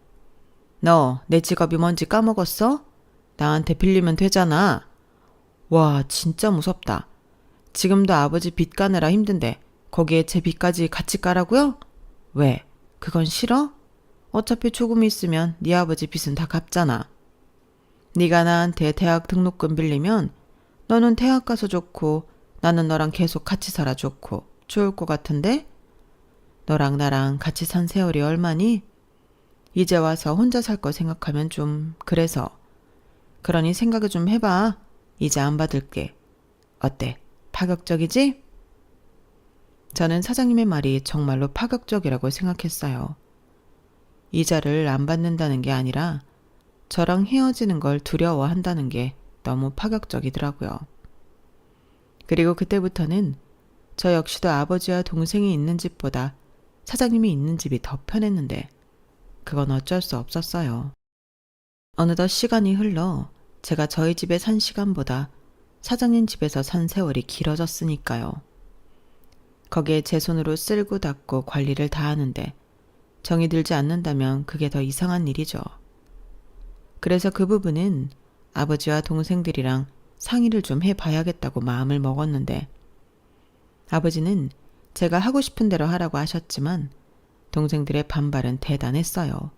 너 내 직업이 뭔지 까먹었어? 나한테 빌리면 되잖아. 와, 진짜 무섭다. 지금도 아버지 빚 까느라 힘든데 거기에 제 빚까지 같이 까라고요? 왜? 그건 싫어? 어차피 조금 있으면 네 아버지 빚은 다 갚잖아. 네가 나한테 대학 등록금 빌리면 너는 대학 가서 좋고 나는 너랑 계속 같이 살아 좋고 좋을 것 같은데? 너랑 나랑 같이 산 세월이 얼마니? 이제 와서 혼자 살 거 생각하면 좀 그래서. 그러니 생각을 좀 해봐. 이제 안 받을게. 어때? 파격적이지? 저는 사장님의 말이 정말로 파격적이라고 생각했어요. 이자를 안 받는다는 게 아니라 저랑 헤어지는 걸 두려워한다는 게 너무 파격적이더라고요. 그리고 그때부터는 저 역시도 아버지와 동생이 있는 집보다 사장님이 있는 집이 더 편했는데 그건 어쩔 수 없었어요. 어느덧 시간이 흘러 제가 저희 집에 산 시간보다 사장님 집에서 산 세월이 길어졌으니까요. 거기에 제 손으로 쓸고 닦고 관리를 다 하는데 정이 들지 않는다면 그게 더 이상한 일이죠. 그래서 그 부분은 아버지와 동생들이랑 상의를 좀 해봐야겠다고 마음을 먹었는데 아버지는 제가 하고 싶은 대로 하라고 하셨지만 동생들의 반발은 대단했어요.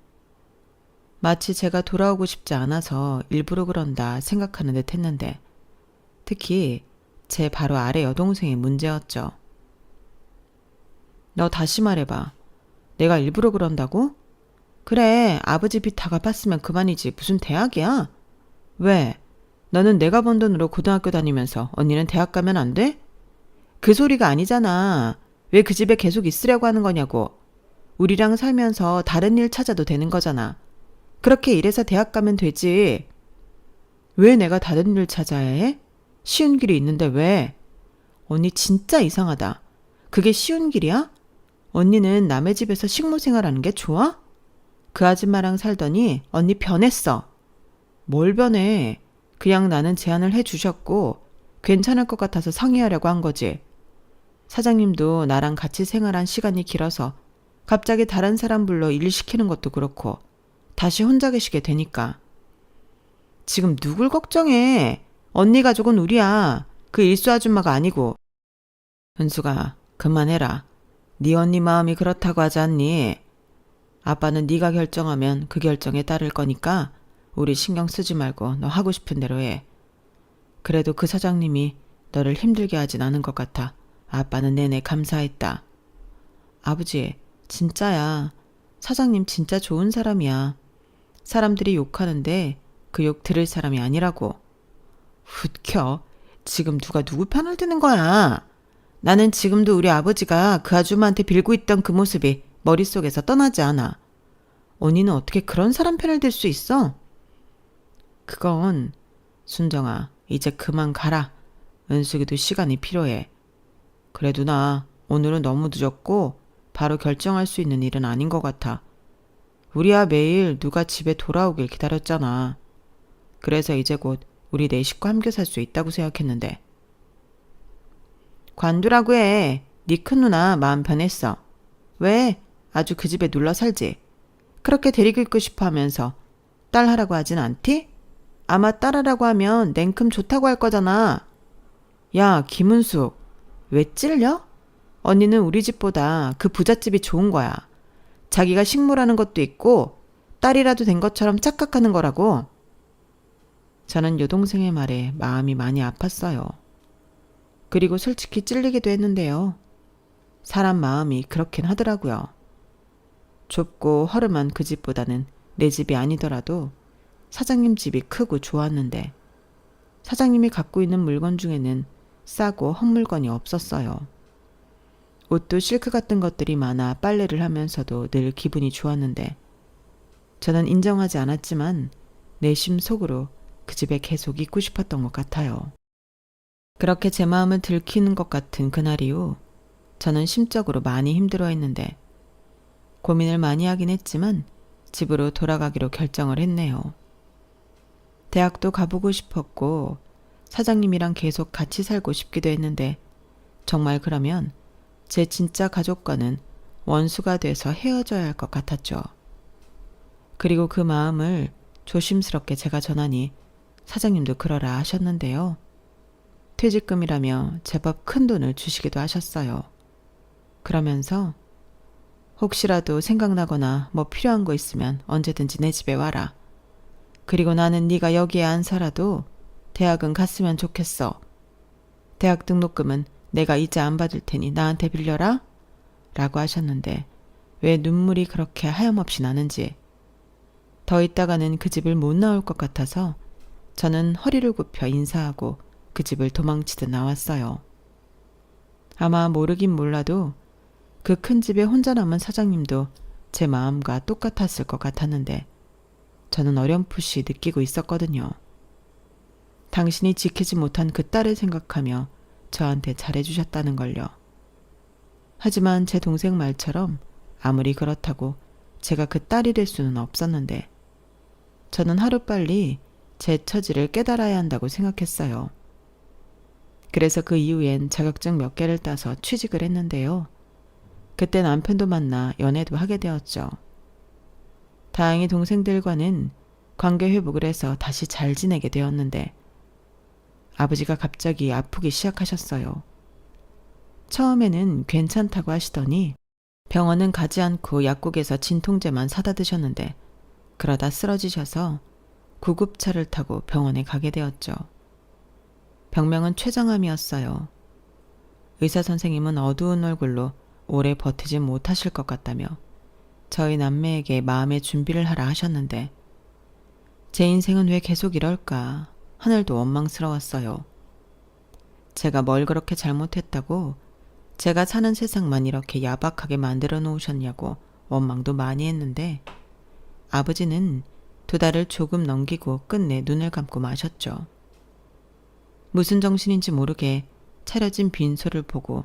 마치 제가 돌아오고 싶지 않아서 일부러 그런다 생각하는 듯 했는데 특히 제 바로 아래 여동생이 문제였죠. 너 다시 말해봐. 내가 일부러 그런다고? 그래, 아버지 빚 다 갚았으면 그만이지. 무슨 대학이야? 왜? 너는 내가 번 돈으로 고등학교 다니면서 언니는 대학 가면 안 돼? 그 소리가 아니잖아. 왜 그 집에 계속 있으려고 하는 거냐고. 우리랑 살면서 다른 일 찾아도 되는 거잖아. 그렇게 일해서 대학 가면 되지. 왜 내가 다른 일 찾아야 해? 쉬운 길이 있는데 왜? 언니 진짜 이상하다. 그게 쉬운 길이야? 언니는 남의 집에서 식모 생활하는 게 좋아? 그 아줌마랑 살더니 언니 변했어. 뭘 변해? 그냥 나는 제안을 해주셨고 괜찮을 것 같아서 상의하려고 한 거지. 사장님도 나랑 같이 생활한 시간이 길어서 갑자기 다른 사람 불러 일 시키는 것도 그렇고 다시 혼자 계시게 되니까. 지금 누굴 걱정해? 언니 가족은 우리야. 그 일수 아줌마가 아니고. 은수가 그만해라. 네 언니 마음이 그렇다고 하지 않니? 아빠는 네가 결정하면 그 결정에 따를 거니까 우리 신경 쓰지 말고 너 하고 싶은 대로 해. 그래도 그 사장님이 너를 힘들게 하진 않은 것 같아. 아빠는 내내 감사했다. 아버지, 진짜야. 사장님 진짜 좋은 사람이야. 사람들이 욕하는데 그 욕 들을 사람이 아니라고. 웃겨. 지금 누가 누구 편을 드는 거야? 나는 지금도 우리 아버지가 그 아줌마한테 빌고 있던 그 모습이 머릿속에서 떠나지 않아. 언니는 어떻게 그런 사람 편을 들 수 있어? 그건 순정아, 이제 그만 가라. 은숙이도 시간이 필요해. 그래 누나, 오늘은 너무 늦었고 바로 결정할 수 있는 일은 아닌 것 같아. 우리야 매일 누가 집에 돌아오길 기다렸잖아. 그래서 이제 곧 우리 네 식구 함께 살 수 있다고 생각했는데. 관두라고 해. 네 큰 누나 마음 변했어. 왜? 아주 그 집에 눌러 살지. 그렇게 데리고 있고 싶어 하면서 딸 하라고 하진 않디? 아마 딸 하라고 하면 냉큼 좋다고 할 거잖아. 야, 김은숙, 왜 찔려? 언니는 우리 집보다 그 부잣집이 좋은 거야. 자기가 식모라는 것도 있고 딸이라도 된 것처럼 착각하는 거라고. 저는 여동생의 말에 마음이 많이 아팠어요. 그리고 솔직히 찔리기도 했는데요. 사람 마음이 그렇긴 하더라고요. 좁고 허름한 그 집보다는 내 집이 아니더라도 사장님 집이 크고 좋았는데 사장님이 갖고 있는 물건 중에는 싸고 헛물건이 없었어요. 옷도 실크 같은 것들이 많아 빨래를 하면서도 늘 기분이 좋았는데 저는 인정하지 않았지만 내심 속으로 그 집에 계속 있고 싶었던 것 같아요. 그렇게 제 마음을 들키는 것 같은 그날 이후 저는 심적으로 많이 힘들어했는데 고민을 많이 하긴 했지만 집으로 돌아가기로 결정을 했네요. 대학도 가보고 싶었고 사장님이랑 계속 같이 살고 싶기도 했는데 정말 그러면 제 진짜 가족과는 원수가 돼서 헤어져야 할 것 같았죠. 그리고 그 마음을 조심스럽게 제가 전하니 사장님도 그러라 하셨는데요. 퇴직금이라며 제법 큰 돈을 주시기도 하셨어요. 그러면서 혹시라도 생각나거나 뭐 필요한 거 있으면 언제든지 내 집에 와라. 그리고 나는 네가 여기에 안 살아도 대학은 갔으면 좋겠어. 대학 등록금은 내가 이자 안 받을 테니 나한테 빌려라. 라고 하셨는데 왜 눈물이 그렇게 하염없이 나는지 더 있다가는 그 집을 못 나올 것 같아서 저는 허리를 굽혀 인사하고 그 집을 도망치듯 나왔어요. 아마 모르긴 몰라도 그 큰 집에 혼자 남은 사장님도 제 마음과 똑같았을 것 같았는데 저는 어렴풋이 느끼고 있었거든요. 당신이 지키지 못한 그 딸을 생각하며 저한테 잘해주셨다는 걸요. 하지만 제 동생 말처럼 아무리 그렇다고 제가 그 딸이 될 수는 없었는데 저는 하루빨리 제 처지를 깨달아야 한다고 생각했어요. 그래서 그 이후엔 자격증 몇 개를 따서 취직을 했는데요. 그때 남편도 만나 연애도 하게 되었죠. 다행히 동생들과는 관계 회복을 해서 다시 잘 지내게 되었는데 아버지가 갑자기 아프기 시작하셨어요. 처음에는 괜찮다고 하시더니 병원은 가지 않고 약국에서 진통제만 사다 드셨는데 그러다 쓰러지셔서 구급차를 타고 병원에 가게 되었죠. 병명은 췌장암이었어요. 의사 선생님은 어두운 얼굴로 오래 버티지 못하실 것 같다며 저희 남매에게 마음의 준비를 하라 하셨는데 제 인생은 왜 계속 이럴까 하늘도 원망스러웠어요. 제가 뭘 그렇게 잘못했다고 제가 사는 세상만 이렇게 야박하게 만들어 놓으셨냐고 원망도 많이 했는데 아버지는 2달을 조금 넘기고 끝내 눈을 감고 마셨죠. 무슨 정신인지 모르게 차려진 빈소를 보고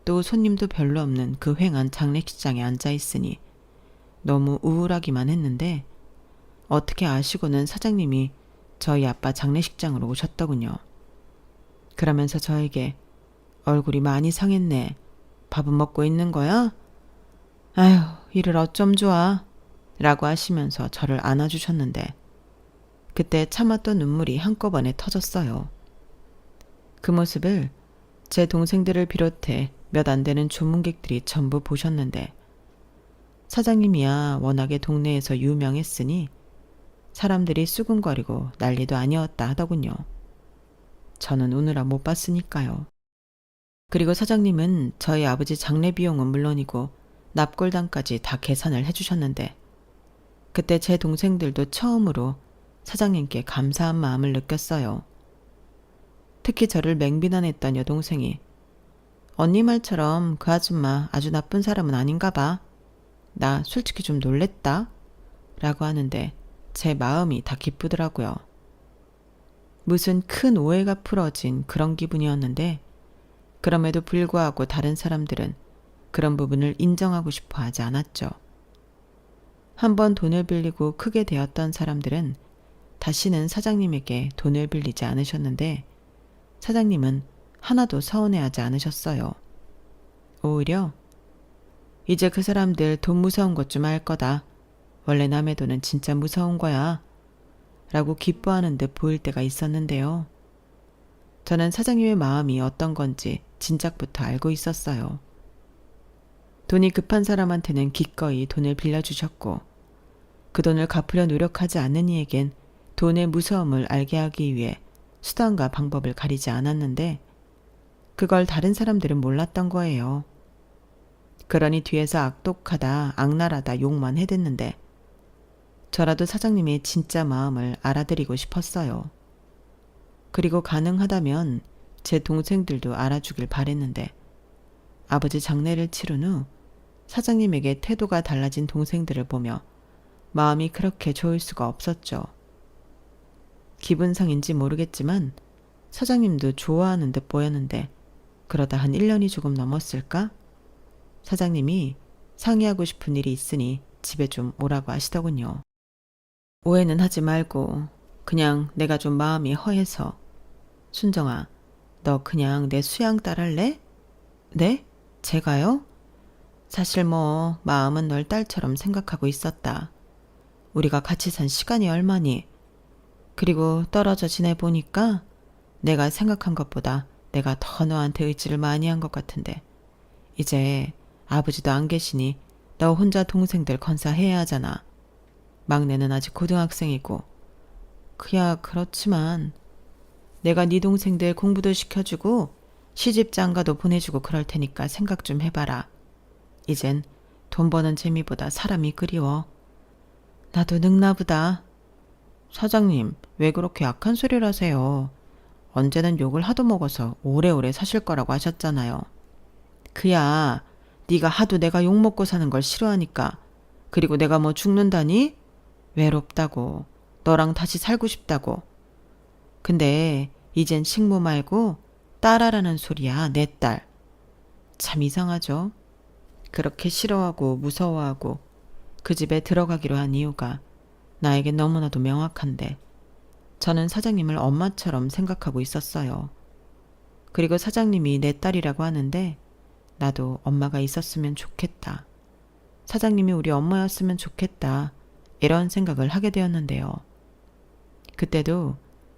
또 손님도 별로 없는 그 휑한 장례식장에 앉아있으니 너무 우울하기만 했는데 어떻게 아시고는 사장님이 저희 아빠 장례식장으로 오셨더군요. 그러면서 저에게 얼굴이 많이 상했네. 밥은 먹고 있는 거야? 아휴, 이를 어쩜 좋아. 라고 하시면서 저를 안아주셨는데 그때 참았던 눈물이 한꺼번에 터졌어요. 그 모습을 제 동생들을 비롯해 몇 안 되는 조문객들이 전부 보셨는데 사장님이야 워낙에 동네에서 유명했으니 사람들이 수군거리고 난리도 아니었다 하더군요. 저는 우느라 못 봤으니까요. 그리고 사장님은 저희 아버지 장례 비용은 물론이고 납골당까지 다 계산을 해주셨는데 그때 제 동생들도 처음으로 사장님께 감사한 마음을 느꼈어요. 특히 저를 맹비난했던 여동생이 언니 말처럼 그 아줌마 아주 나쁜 사람은 아닌가 봐. 나 솔직히 좀 놀랬다. 라고 하는데 제 마음이 다 기쁘더라고요. 무슨 큰 오해가 풀어진 그런 기분이었는데 그럼에도 불구하고 다른 사람들은 그런 부분을 인정하고 싶어 하지 않았죠. 한번 돈을 빌리고 크게 되었던 사람들은 다시는 사장님에게 돈을 빌리지 않으셨는데 사장님은 하나도 서운해하지 않으셨어요. 오히려 이제 그 사람들 돈 무서운 것 좀 알 거다. 원래 남의 돈은 진짜 무서운 거야. 라고 기뻐하는 듯 보일 때가 있었는데요. 저는 사장님의 마음이 어떤 건지 진작부터 알고 있었어요. 돈이 급한 사람한테는 기꺼이 돈을 빌려주셨고 그 돈을 갚으려 노력하지 않는 이에겐 돈의 무서움을 알게 하기 위해 수단과 방법을 가리지 않았는데 그걸 다른 사람들은 몰랐던 거예요. 그러니 뒤에서 악독하다, 악랄하다 욕만 해댔는데 저라도 사장님의 진짜 마음을 알아드리고 싶었어요. 그리고 가능하다면 제 동생들도 알아주길 바랬는데 아버지 장례를 치른 후 사장님에게 태도가 달라진 동생들을 보며 마음이 그렇게 좋을 수가 없었죠. 기분상인지 모르겠지만 사장님도 좋아하는 듯 보였는데 그러다 한 1년이 조금 넘었을까? 사장님이 상의하고 싶은 일이 있으니 집에 좀 오라고 하시더군요. 오해는 하지 말고 그냥 내가 좀 마음이 허해서. 순정아, 너 그냥 내 수양 딸 할래? 네? 제가요? 사실 뭐 마음은 널 딸처럼 생각하고 있었다. 우리가 같이 산 시간이 얼마니? 그리고 떨어져 지내보니까 내가 생각한 것보다 내가 더 너한테 의지를 많이 한 것 같은데 이제 아버지도 안 계시니 너 혼자 동생들 건사해야 하잖아. 막내는 아직 고등학생이고 그야 그렇지만 내가 네 동생들 공부도 시켜주고 시집 장가도 보내주고 그럴 테니까 생각 좀 해봐라. 이젠 돈 버는 재미보다 사람이 그리워. 나도 늙나보다. 사장님, 왜 그렇게 약한 소리를 하세요? 언제는 욕을 하도 먹어서 오래오래 사실 거라고 하셨잖아요. 그야 네가 하도 내가 욕먹고 사는 걸 싫어하니까. 그리고 내가 뭐 죽는다니? 외롭다고. 너랑 다시 살고 싶다고. 근데 이젠 식모 말고 딸아라는 소리야, 내 딸. 참 이상하죠? 그렇게 싫어하고 무서워하고 그 집에 들어가기로 한 이유가 나에게 너무나도 명확한데 저는 사장님을 엄마처럼 생각하고 있었어요. 그리고 사장님이 내 딸이라고 하는데 나도 엄마가 있었으면 좋겠다. 사장님이 우리 엄마였으면 좋겠다. 이런 생각을 하게 되었는데요. 그때도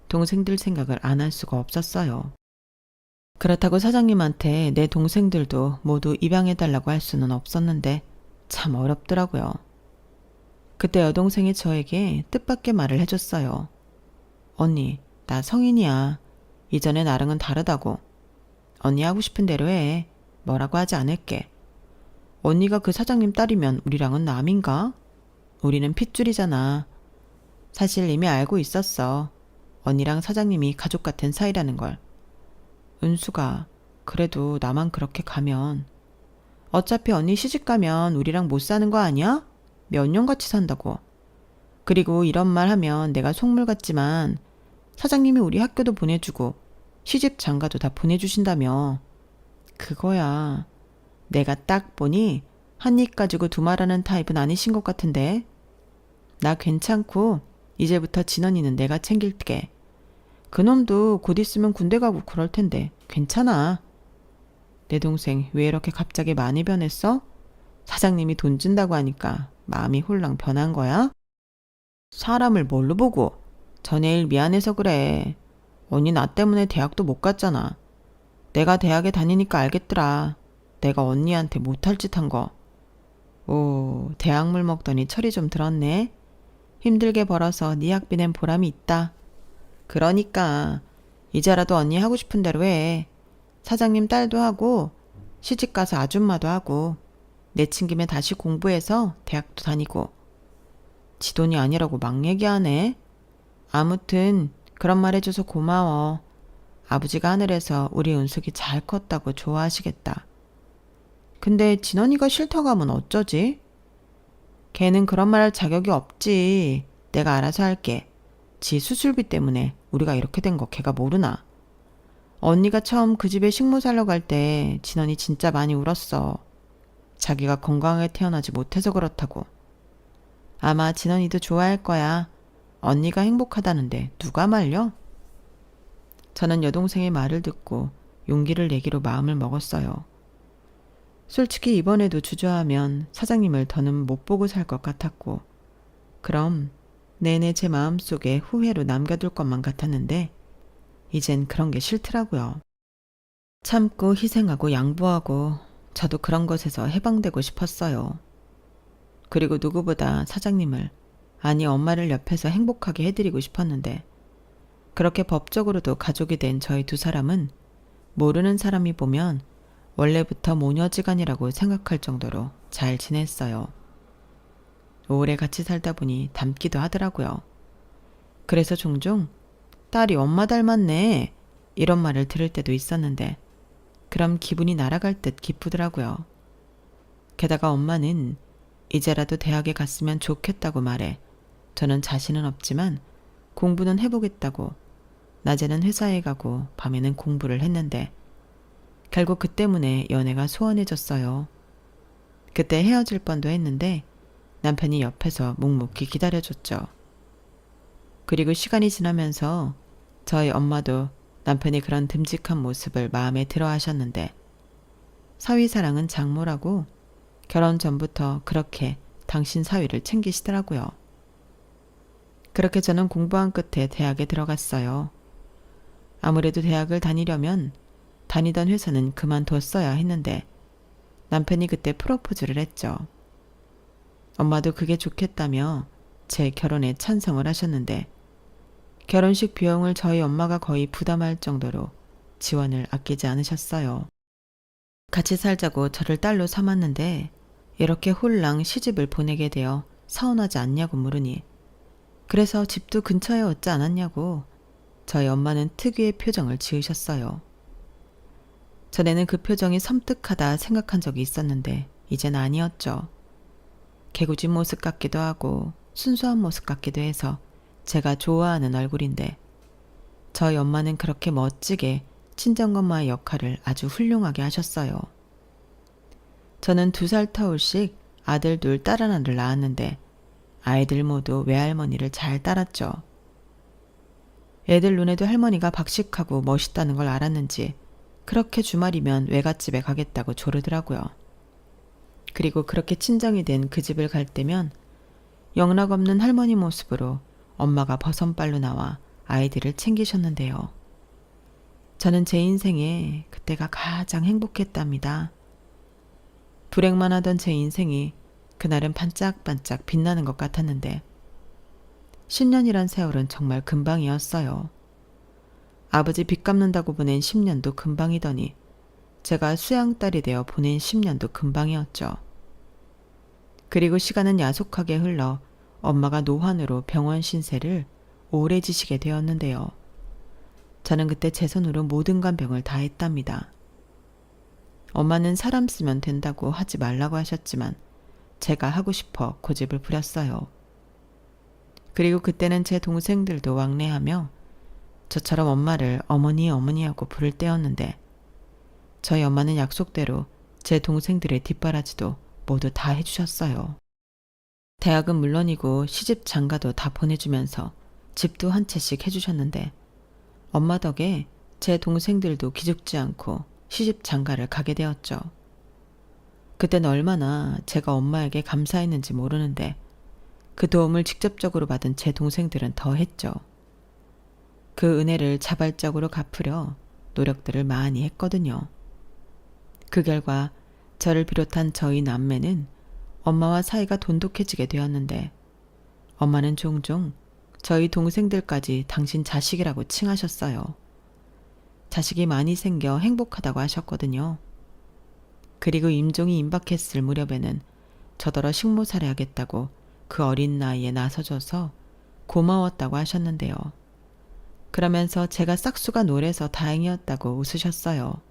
동생들 생각을 안 할 수가 없었어요. 그렇다고 사장님한테 내 동생들도 모두 입양해달라고 할 수는 없었는데 참 어렵더라고요. 그때 여동생이 저에게 뜻밖의 말을 해줬어요. 언니, 나 성인이야. 이전에 나랑은 다르다고. 언니 하고 싶은 대로 해. 뭐라고 하지 않을게. 언니가 그 사장님 딸이면 우리랑은 남인가? 우리는 핏줄이잖아. 사실 이미 알고 있었어. 언니랑 사장님이 가족 같은 사이라는 걸. 은수가 그래도 나만 그렇게 가면 어차피 언니 시집가면 우리랑 못 사는 거 아니야? 몇 년 같이 산다고. 그리고 이런 말 하면 내가 속물 같지만 사장님이 우리 학교도 보내주고 시집 장가도 다 보내주신다며. 그거야. 내가 딱 보니 한 입 가지고 두 말하는 타입은 아니신 것 같은데. 나 괜찮고 이제부터 진원이는 내가 챙길게. 그놈도 곧 있으면 군대 가고 그럴 텐데 괜찮아. 내 동생 왜 이렇게 갑자기 많이 변했어? 사장님이 돈 준다고 하니까 마음이 홀랑 변한 거야? 사람을 뭘로 보고? 전에 일 미안해서 그래. 언니 나 때문에 대학도 못 갔잖아. 내가 대학에 다니니까 알겠더라. 내가 언니한테 못할 짓 한 거. 오, 대학물 먹더니 철이 좀 들었네. 힘들게 벌어서 네 학비 낸 보람이 있다. 그러니까 이제라도 언니 하고 싶은 대로 해. 사장님 딸도 하고 시집가서 아줌마도 하고 내친 김에 다시 공부해서 대학도 다니고. 지 돈이 아니라고 막 얘기하네. 아무튼 그런 말 해줘서 고마워. 아버지가 하늘에서 우리 은숙이 잘 컸다고 좋아하시겠다. 근데 진원이가 싫다고 하면 어쩌지? 걔는 그런 말 할 자격이 없지. 내가 알아서 할게. 지 수술비 때문에 우리가 이렇게 된 거 걔가 모르나. 언니가 처음 그 집에 식모 살러 갈 때 진원이 진짜 많이 울었어. 자기가 건강하게 태어나지 못해서 그렇다고. 아마 진원이도 좋아할 거야. 언니가 행복하다는데 누가 말려? 저는 여동생의 말을 듣고 용기를 내기로 마음을 먹었어요. 솔직히 이번에도 주저하면 사장님을 더는 못 보고 살 것 같았고 그럼 내내 제 마음속에 후회로 남겨둘 것만 같았는데 이젠 그런 게 싫더라고요. 참고 희생하고 양보하고 저도 그런 것에서 해방되고 싶었어요. 그리고 누구보다 사장님을, 아니 엄마를 옆에서 행복하게 해드리고 싶었는데 그렇게 법적으로도 가족이 된 저희 두 사람은 모르는 사람이 보면 원래부터 모녀지간이라고 생각할 정도로 잘 지냈어요. 오래 같이 살다 보니 닮기도 하더라고요. 그래서 종종 딸이 엄마 닮았네 이런 말을 들을 때도 있었는데 그럼 기분이 날아갈 듯 기쁘더라고요. 게다가 엄마는 이제라도 대학에 갔으면 좋겠다고 말해 저는 자신은 없지만 공부는 해보겠다고 낮에는 회사에 가고 밤에는 공부를 했는데 결국 그 때문에 연애가 소원해졌어요. 그때 헤어질 뻔도 했는데 남편이 옆에서 묵묵히 기다려줬죠. 그리고 시간이 지나면서 저희 엄마도 남편이 그런 듬직한 모습을 마음에 들어 하셨는데 사위사랑은 장모라고 결혼 전부터 그렇게 당신 사위를 챙기시더라고요. 그렇게 저는 공부한 끝에 대학에 들어갔어요. 아무래도 대학을 다니려면 다니던 회사는 그만뒀어야 했는데 남편이 그때 프로포즈를 했죠. 엄마도 그게 좋겠다며 제 결혼에 찬성을 하셨는데 결혼식 비용을 저희 엄마가 거의 부담할 정도로 지원을 아끼지 않으셨어요. 같이 살자고 저를 딸로 삼았는데 이렇게 홀랑 시집을 보내게 되어 서운하지 않냐고 물으니 그래서 집도 근처에 얻지 않았냐고 저희 엄마는 특유의 표정을 지으셨어요. 전에는 그 표정이 섬뜩하다 생각한 적이 있었는데 이젠 아니었죠. 개구진 모습 같기도 하고 순수한 모습 같기도 해서 제가 좋아하는 얼굴인데 저희 엄마는 그렇게 멋지게 친정엄마의 역할을 아주 훌륭하게 하셨어요. 저는 2살 터울씩 아들 둘, 딸 하나를 낳았는데 아이들 모두 외할머니를 잘 따랐죠. 애들 눈에도 할머니가 박식하고 멋있다는 걸 알았는지 그렇게 주말이면 외갓집에 가겠다고 조르더라고요. 그리고 그렇게 친정이 된 그 집을 갈 때면 영락없는 할머니 모습으로 엄마가 버선발로 나와 아이들을 챙기셨는데요. 저는 제 인생에 그때가 가장 행복했답니다. 불행만 하던 제 인생이 그날은 반짝반짝 빛나는 것 같았는데 10년이란 세월은 정말 금방이었어요. 아버지 빚 갚는다고 보낸 10년도 금방이더니 제가 수양딸이 되어 보낸 10년도 금방이었죠. 그리고 시간은 야속하게 흘러 엄마가 노환으로 병원 신세를 오래 지시게 되었는데요. 저는 그때 제 손으로 모든 간병을 다 했답니다. 엄마는 사람 쓰면 된다고 하지 말라고 하셨지만 제가 하고 싶어 고집을 부렸어요. 그리고 그때는 제 동생들도 왕래하며 저처럼 엄마를 어머니 어머니 하고 부를 때였는데 저희 엄마는 약속대로 제 동생들의 뒷바라지도 모두 다 해주셨어요. 대학은 물론이고 시집 장가도 다 보내주면서 집도 한 채씩 해주셨는데 엄마 덕에 제 동생들도 기죽지 않고 시집 장가를 가게 되었죠. 그땐 얼마나 제가 엄마에게 감사했는지 모르는데 그 도움을 직접적으로 받은 제 동생들은 더 했죠. 그 은혜를 자발적으로 갚으려 노력들을 많이 했거든요. 그 결과 저를 비롯한 저희 남매는 엄마와 사이가 돈독해지게 되었는데 엄마는 종종 저희 동생들까지 당신 자식이라고 칭하셨어요. 자식이 많이 생겨 행복하다고 하셨거든요. 그리고 임종이 임박했을 무렵에는 저더러 식모살이하겠다고 그 어린 나이에 나서줘서 고마웠다고 하셨는데요. 그러면서 제가 싹수가 노래서 다행이었다고 웃으셨어요.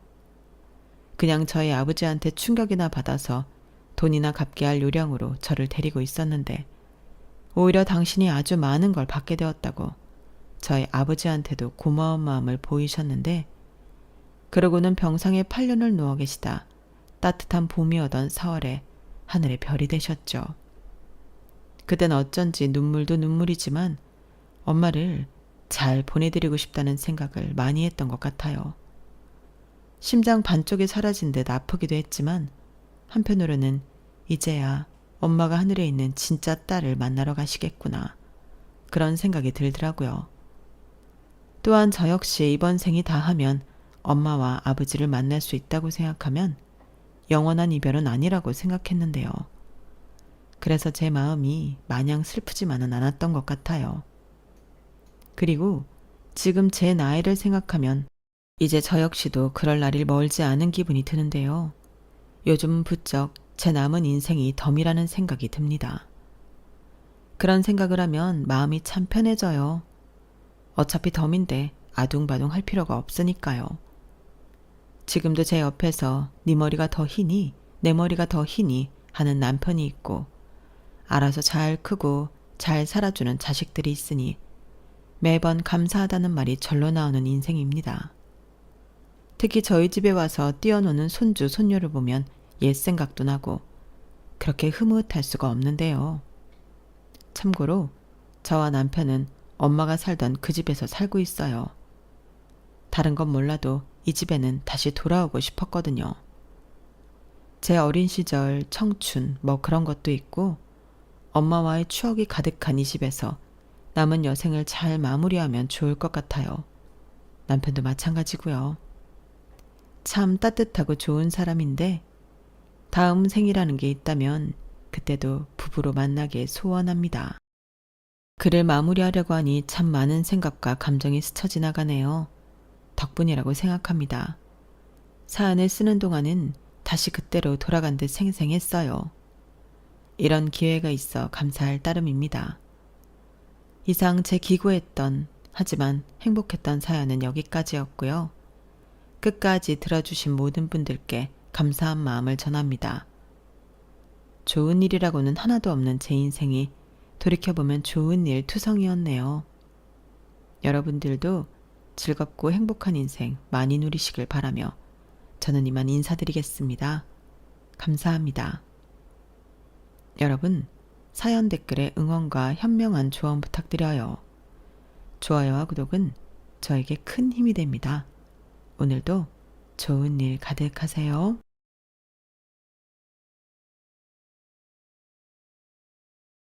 그냥 저희 아버지한테 충격이나 받아서 돈이나 갚게 할 요량으로 저를 데리고 있었는데 오히려 당신이 아주 많은 걸 받게 되었다고 저희 아버지한테도 고마운 마음을 보이셨는데 그러고는 병상에 8년을 누워 계시다 따뜻한 봄이 오던 4월에 하늘의 별이 되셨죠. 그땐 어쩐지 눈물도 눈물이지만 엄마를 잘 보내드리고 싶다는 생각을 많이 했던 것 같아요. 심장 반쪽이 사라진 듯 아프기도 했지만 한편으로는 이제야 엄마가 하늘에 있는 진짜 딸을 만나러 가시겠구나 그런 생각이 들더라고요. 또한 저 역시 이번 생이 다하면 엄마와 아버지를 만날 수 있다고 생각하면 영원한 이별은 아니라고 생각했는데요. 그래서 제 마음이 마냥 슬프지만은 않았던 것 같아요. 그리고 지금 제 나이를 생각하면 이제 저 역시도 그럴 날이 멀지 않은 기분이 드는데요. 요즘 부쩍 제 남은 인생이 덤이라는 생각이 듭니다. 그런 생각을 하면 마음이 참 편해져요. 어차피 덤인데 아둥바둥 할 필요가 없으니까요. 지금도 제 옆에서 네 머리가 더 희니 내 머리가 더 희니 하는 남편이 있고 알아서 잘 크고 잘 살아주는 자식들이 있으니 매번 감사하다는 말이 절로 나오는 인생입니다. 특히 저희 집에 와서 뛰어노는 손주, 손녀를 보면 옛 생각도 나고 그렇게 흐뭇할 수가 없는데요. 참고로 저와 남편은 엄마가 살던 그 집에서 살고 있어요. 다른 건 몰라도 이 집에는 다시 돌아오고 싶었거든요. 제 어린 시절, 청춘, 뭐 그런 것도 있고 엄마와의 추억이 가득한 이 집에서 남은 여생을 잘 마무리하면 좋을 것 같아요. 남편도 마찬가지고요. 참 따뜻하고 좋은 사람인데 다음 생이라는 게 있다면 그때도 부부로 만나길 소원합니다. 글을 마무리하려고 하니 참 많은 생각과 감정이 스쳐 지나가네요. 덕분이라고 생각합니다. 사연을 쓰는 동안은 다시 그때로 돌아간 듯 생생했어요. 이런 기회가 있어 감사할 따름입니다. 이상 제 기고했던 하지만 행복했던 사연은 여기까지였고요. 끝까지 들어주신 모든 분들께 감사한 마음을 전합니다. 좋은 일이라고는 하나도 없는 제 인생이 돌이켜보면 좋은 일 투성이었네요. 여러분들도 즐겁고 행복한 인생 많이 누리시길 바라며 저는 이만 인사드리겠습니다. 감사합니다. 여러분, 사연 댓글에 응원과 현명한 조언 부탁드려요. 좋아요와 구독은 저에게 큰 힘이 됩니다. 오늘도 좋은 일 가득하세요.